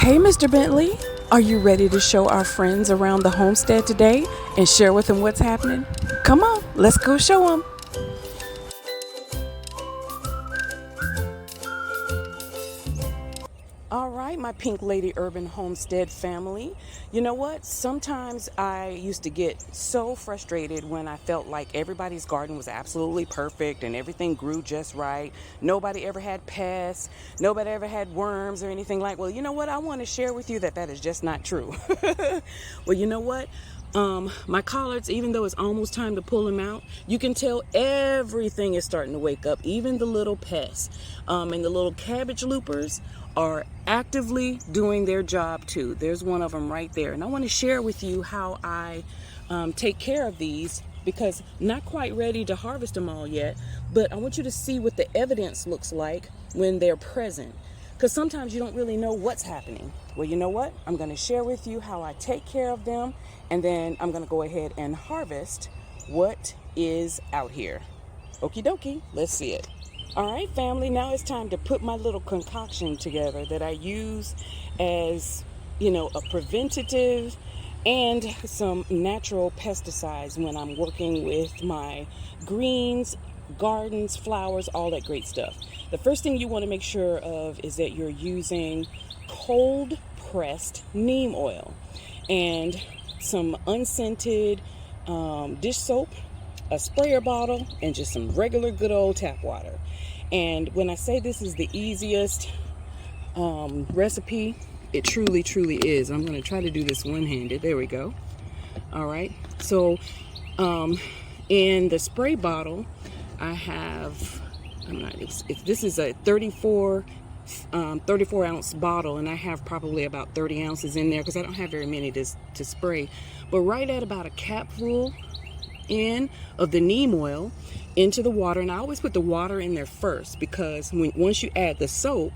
Hey, Mr. Bentley, are you ready to show our friends around the homestead today and share with them what's happening? Come on, let's go show them. All right, my Pink Lady Urban Homestead family. You know what? Sometimes I used to get so frustrated when I felt like everybody's garden was absolutely perfect and everything grew just right. Nobody ever had pests. Nobody ever had worms or anything like. Well, you know what? I want to share with you that is just not true. Well, you know what? My collards, even though it's almost time to pull them out, you can tell everything is starting to wake up, even the little pests. And the little cabbage loopers are actively doing their job too. There's one of them right there. And I want to share with you how I take care of these, because not quite ready to harvest them all yet, but I want you to see what the evidence looks like when they're present. Because sometimes you don't really know what's happening. Well, you know what? I'm going to share with you how I take care of them, and then I'm going to go ahead and harvest what is out here. Okie dokie, let's see it. All right, family, now it's time to put my little concoction together that I use as, a preventative and some natural pesticides when I'm working with my greens, gardens, flowers, all that great stuff. The first thing you want to make sure of is that you're using cold pressed neem oil and some unscented dish soap, a sprayer bottle, and just some regular good old tap water. And when I say this is the easiest recipe, it truly is. I'm going to try to do this one-handed. There we go. All right. So in the spray bottle, I have, if this is a 34 ounce bottle, and I have probably about 30 ounces in there because I don't have very many to spray. But right at about a capful in of the neem oil into the water, and I always put the water in there first, because once you add the soap,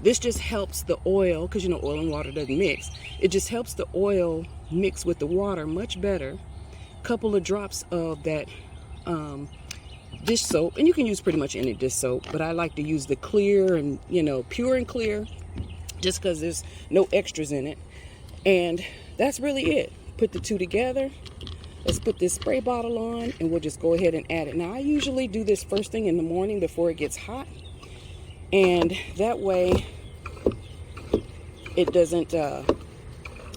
this just helps the oil, because oil and water doesn't mix. It just helps the oil mix with the water much better. Couple of drops of that dish soap, and you can use pretty much any dish soap, but I like to use the clear and pure and clear, just because there's no extras in it. And that's really it. Put the two together. Let's put this spray bottle on, and we'll just go ahead and add it. Now, I usually do this first thing in the morning before it gets hot, and that way it doesn't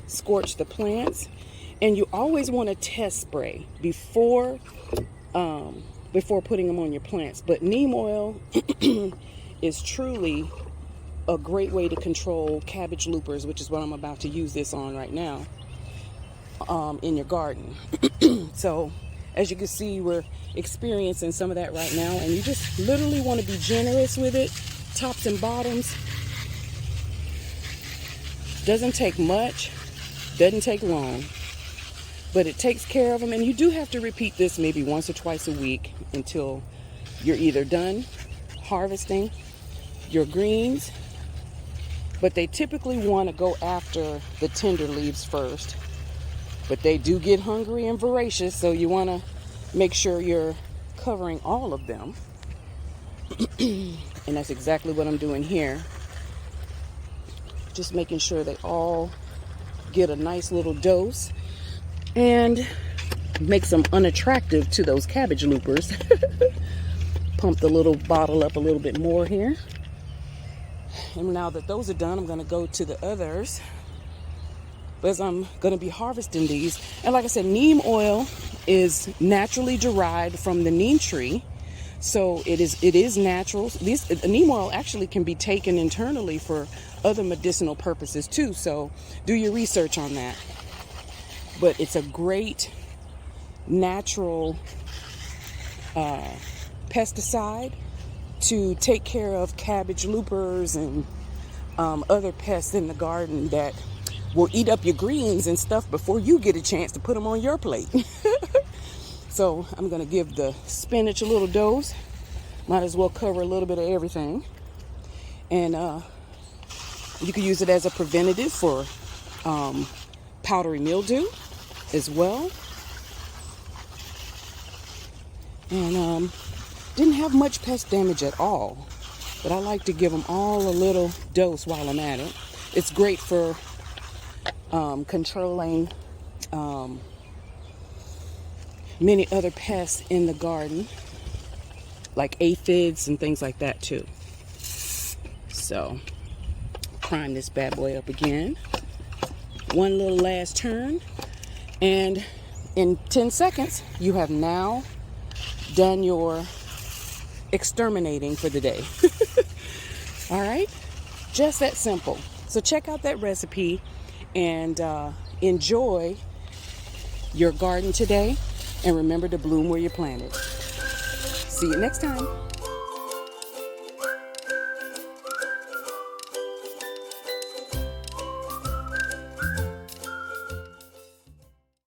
scorch the plants. And you always want to test spray before putting them on your plants. But neem oil is truly a great way to control cabbage loopers, which is what I'm about to use this on right now. In your garden. So as you can see, we're experiencing some of that right now, and you just literally want to be generous with it, tops and bottoms. Doesn't take much, doesn't take long, but it takes care of them. And you do have to repeat this maybe once or twice a week until you're either done harvesting your greens, but they typically want to go after the tender leaves first. But they do get hungry and voracious, so you want to make sure you're covering all of them. And that's exactly what I'm doing here. Just making sure they all get a nice little dose and makes them unattractive to those cabbage loopers. Pump the little bottle up a little bit more here. And now that those are done, I'm going to go to the others, as I'm going to be harvesting these. And like I said, neem oil is naturally derived from the neem tree, so it is natural. This neem oil actually can be taken internally for other medicinal purposes too, so do your research on that. But it's a great natural pesticide to take care of cabbage loopers and other pests in the garden that will eat up your greens and stuff before you get a chance to put them on your plate. So I'm going to give the spinach a little dose. Might as well cover a little bit of everything. And you can use it as a preventative for powdery mildew as well. And didn't have much pest damage at all, but I like to give them all a little dose while I'm at it. It's great for controlling many other pests in the garden, like aphids and things like that too. So prime this bad boy up again. One little last turn, and in 10 seconds you have now done your exterminating for the day. All right, just that simple. So check out that recipe and enjoy your garden today, and remember to bloom where you planted. See you next time.